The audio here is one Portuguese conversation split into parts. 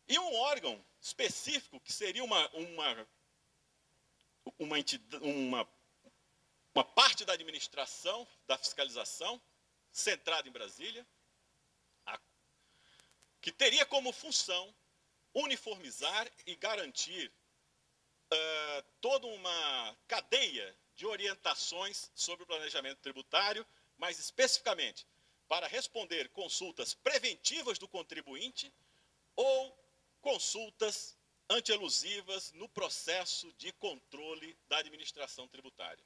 E um órgão específico, que seria uma parte da administração, da fiscalização, centrada em Brasília, que teria como função uniformizar e garantir toda uma cadeia de orientações sobre o planejamento tributário, mais especificamente para responder consultas preventivas do contribuinte ou consultas antielusivas no processo de controle da administração tributária.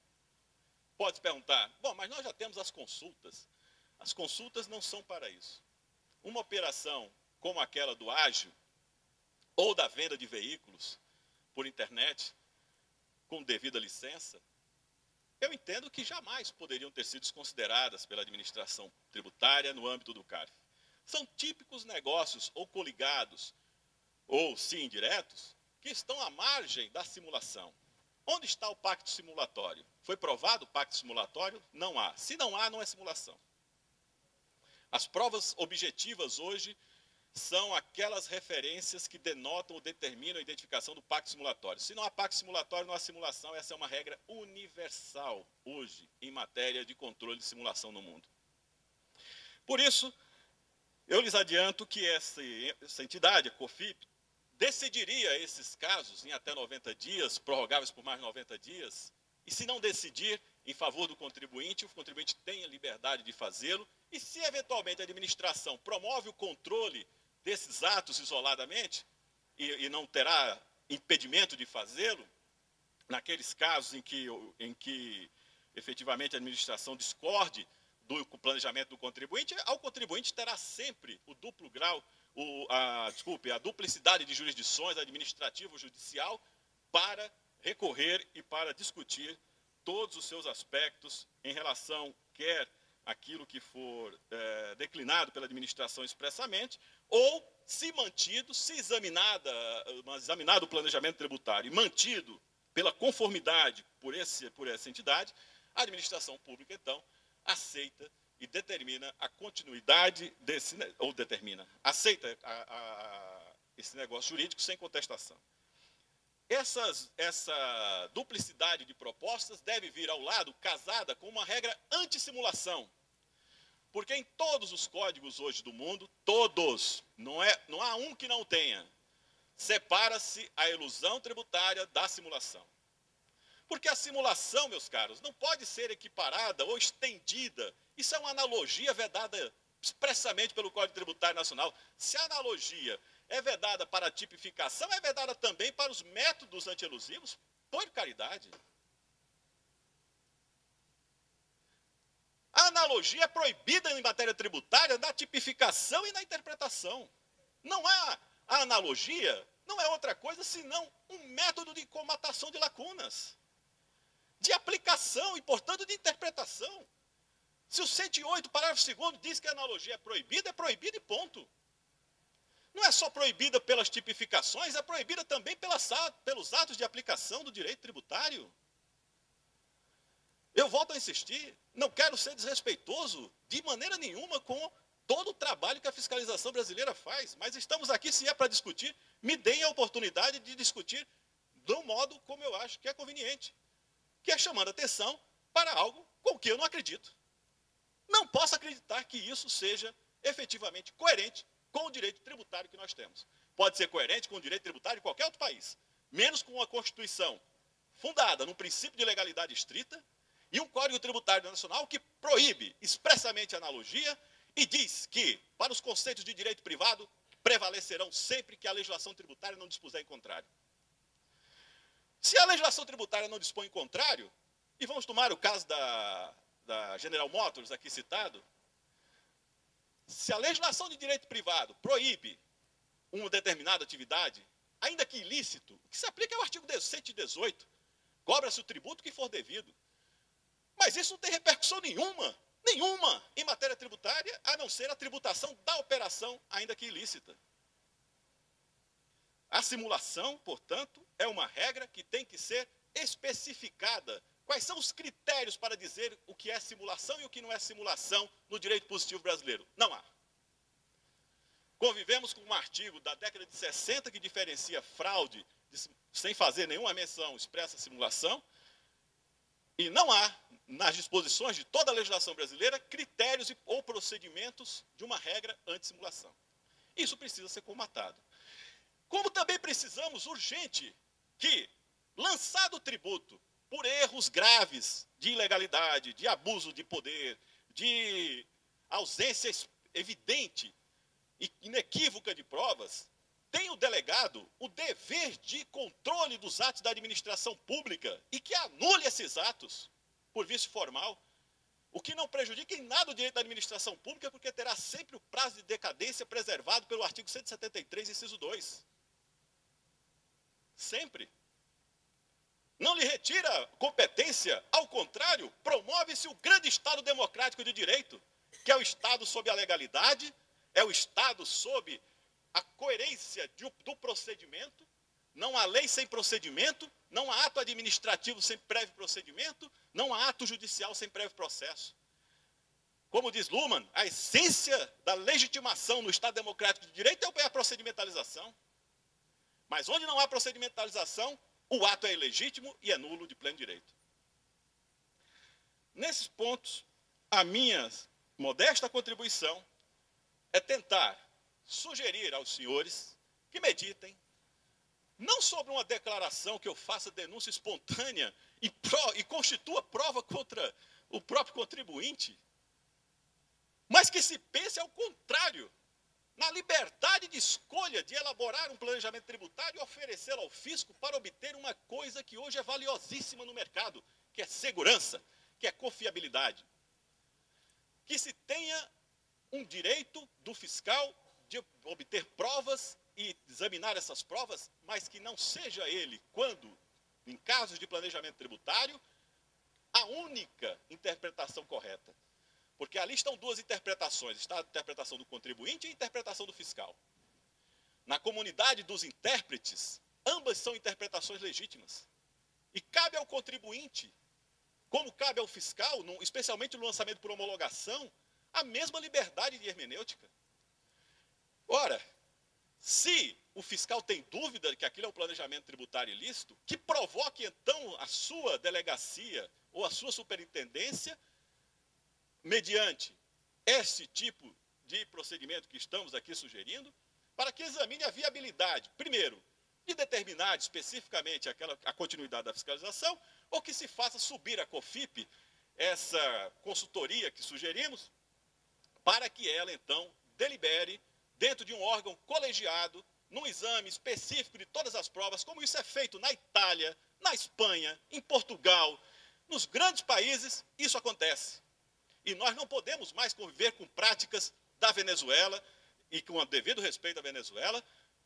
Pode se perguntar, bom, mas nós já temos as consultas. As consultas não são para isso. Uma operação como aquela do ágio ou da venda de veículos por internet, com devida licença, eu entendo que jamais poderiam ter sido consideradas pela administração tributária no âmbito do CARF. São típicos negócios ou coligados, ou sim indiretos, que estão à margem da simulação. Onde está o pacto simulatório? Foi provado o pacto simulatório? Não há. Se não há, não é simulação. As provas objetivas hoje são aquelas referências que denotam ou determinam a identificação do pacto simulatório. Se não há pacto simulatório, não há simulação. Essa é uma regra universal hoje em matéria de controle de simulação no mundo. Por isso, eu lhes adianto que essa entidade, a COFIP, decidiria esses casos em até 90 dias, prorrogáveis por mais 90 dias, e se não decidir em favor do contribuinte, o contribuinte tem a liberdade de fazê-lo, e se eventualmente a administração promove o controle desses atos isoladamente, e não terá impedimento de fazê-lo, naqueles casos em que efetivamente a administração discorde do planejamento do contribuinte, ao contribuinte terá sempre o duplo grau, a duplicidade de jurisdições, administrativa ou judicial, para recorrer e para discutir todos os seus aspectos em relação, quer aquilo que for declinado pela administração expressamente, ou, se mantido, se examinado o planejamento tributário e mantido pela conformidade por essa entidade, a administração pública, então, aceita e determina a continuidade aceita esse negócio jurídico sem contestação. Essa duplicidade de propostas deve vir ao lado, casada com uma regra anti-simulação. Porque em todos os códigos hoje do mundo, todos, não há um que não tenha, separa-se a ilusão tributária da simulação. Porque a simulação, meus caros, não pode ser equiparada ou estendida. Isso é uma analogia vedada expressamente pelo Código Tributário Nacional. Se a analogia é vedada para a tipificação, é vedada também para os métodos antielusivos? Por caridade. A analogia é proibida em matéria tributária na tipificação e na interpretação. Não há a analogia, não é outra coisa senão um método de comatação de lacunas, de aplicação e, portanto, de interpretação. Se o 108, parágrafo 2º, diz que a analogia é proibida e ponto. Não é só proibida pelas tipificações, é proibida também pelos atos de aplicação do direito tributário. Eu volto a insistir, não quero ser desrespeitoso de maneira nenhuma com todo o trabalho que a fiscalização brasileira faz, mas estamos aqui, se é para discutir, me deem a oportunidade de discutir do modo como eu acho que é conveniente, que é chamando atenção para algo com que eu não acredito. Não posso acreditar que isso seja efetivamente coerente com o direito tributário que nós temos. Pode ser coerente com o direito tributário de qualquer outro país, menos com uma Constituição fundada no princípio de legalidade estrita e um Código Tributário Nacional que proíbe expressamente a analogia e diz que, para os conceitos de direito privado, prevalecerão sempre que a legislação tributária não dispuser em contrário. Se a legislação tributária não dispõe em contrário, e vamos tomar o caso da General Motors, aqui citado, se a legislação de direito privado proíbe uma determinada atividade, ainda que ilícito, o que se aplica é o artigo 118, cobra-se o tributo que for devido. Mas isso não tem repercussão nenhuma em matéria tributária, a não ser a tributação da operação, ainda que ilícita. A simulação, portanto, é uma regra que tem que ser especificada. Quais são os critérios para dizer o que é simulação e o que não é simulação no direito positivo brasileiro? Não há. Convivemos com um artigo da década de 60 que diferencia fraude sem fazer nenhuma menção expressa à simulação. E não há, nas disposições de toda a legislação brasileira, critérios ou procedimentos de uma regra anti-simulação. Isso precisa ser comatado. Como também precisamos, urgente, que, lançado o tributo por erros graves de ilegalidade, de abuso de poder, de ausência evidente e inequívoca de provas, tem o delegado o dever de controle dos atos da administração pública e que anule esses atos por vício formal, o que não prejudica em nada o direito da administração pública, porque terá sempre o prazo de decadência preservado pelo artigo 173, inciso 2. Sempre. Não lhe retira competência, ao contrário, promove-se o grande Estado democrático de direito, que é o Estado sob a legalidade, é o Estado sob a coerência do procedimento. Não há lei sem procedimento, não há ato administrativo sem prévio procedimento, não há ato judicial sem prévio processo. Como diz Luhmann, a essência da legitimação no Estado democrático de direito é a procedimentalização. Mas onde não há procedimentalização, o ato é ilegítimo e é nulo de pleno direito. Nesses pontos, a minha modesta contribuição é tentar sugerir aos senhores que meditem, não sobre uma declaração que eu faça denúncia espontânea e constitua prova contra o próprio contribuinte, mas que se pense ao contrário, na liberdade de escolha de elaborar um planejamento tributário e oferecê-lo ao fisco para obter uma coisa que hoje é valiosíssima no mercado, que é segurança, que é confiabilidade. Que se tenha um direito do fiscal de obter provas e examinar essas provas, mas que não seja ele, quando, em casos de planejamento tributário, a única interpretação correta. Porque ali estão duas interpretações, está a interpretação do contribuinte e a interpretação do fiscal. Na comunidade dos intérpretes, ambas são interpretações legítimas. E cabe ao contribuinte, como cabe ao fiscal, especialmente no lançamento por homologação, a mesma liberdade de hermenêutica. Ora, se o fiscal tem dúvida de que aquilo é um planejamento tributário ilícito, que provoque então a sua delegacia ou a sua superintendência, mediante esse tipo de procedimento que estamos aqui sugerindo, para que examine a viabilidade, primeiro, de determinar especificamente a continuidade da fiscalização, ou que se faça subir a COFIP, essa consultoria que sugerimos, para que ela, então, delibere dentro de um órgão colegiado, num exame específico de todas as provas, como isso é feito na Itália, na Espanha, em Portugal, nos grandes países, isso acontece. E nós não podemos mais conviver com práticas da Venezuela, e com o devido respeito à Venezuela,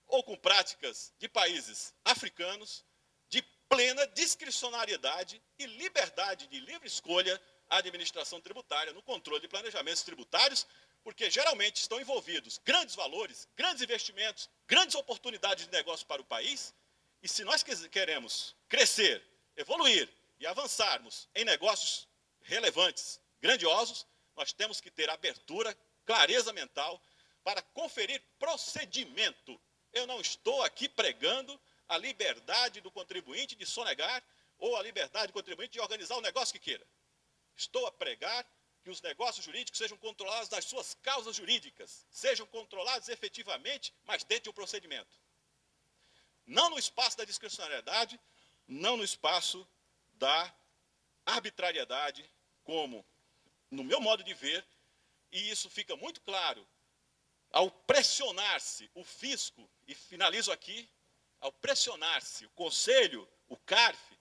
ou com práticas de países africanos, de plena discricionariedade e liberdade de livre escolha à administração tributária, no controle de planejamentos tributários, porque geralmente estão envolvidos grandes valores, grandes investimentos, grandes oportunidades de negócio para o país, e se nós queremos crescer, evoluir e avançarmos em negócios relevantes, grandiosos, nós temos que ter abertura, clareza mental, para conferir procedimento. Eu não estou aqui pregando a liberdade do contribuinte de sonegar ou a liberdade do contribuinte de organizar o negócio que queira. Estou a pregar que os negócios jurídicos sejam controlados nas suas causas jurídicas, sejam controlados efetivamente, mas dentro de um procedimento. Não no espaço da discricionariedade, não no espaço da arbitrariedade, como, no meu modo de ver, e isso fica muito claro, ao pressionar-se o fisco, e finalizo aqui, ao pressionar-se o Conselho, o CARF,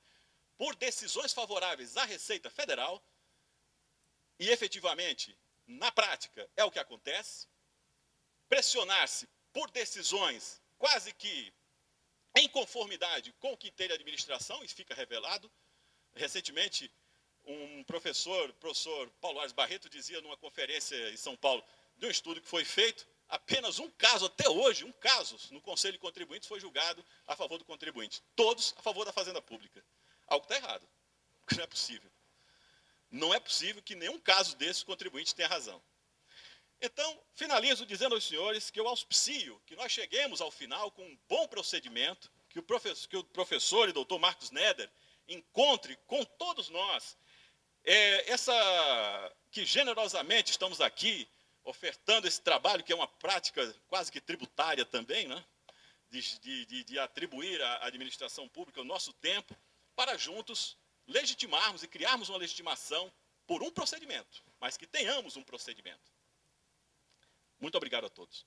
por decisões favoráveis à Receita Federal, e efetivamente, na prática, é o que acontece, pressionar-se por decisões quase que em conformidade com o que tem a administração, isso fica revelado. Recentemente, um professor Paulo Aires Barreto, dizia numa conferência em São Paulo, de um estudo que foi feito, apenas um caso, até hoje, um caso, no Conselho de Contribuintes foi julgado a favor do contribuinte. Todos a favor da Fazenda Pública. Algo está errado, porque não é possível. Não é possível que nenhum caso desse o contribuinte tenha razão. Então, finalizo dizendo aos senhores que eu auspicio que nós cheguemos ao final com um bom procedimento, que o professor e doutor Marcos Neder encontre com todos nós que generosamente estamos aqui ofertando esse trabalho, que é uma prática quase que tributária também, né? De atribuir à administração pública o nosso tempo, para juntos legitimarmos e criarmos uma legitimação por um procedimento, mas que tenhamos um procedimento. Muito obrigado a todos.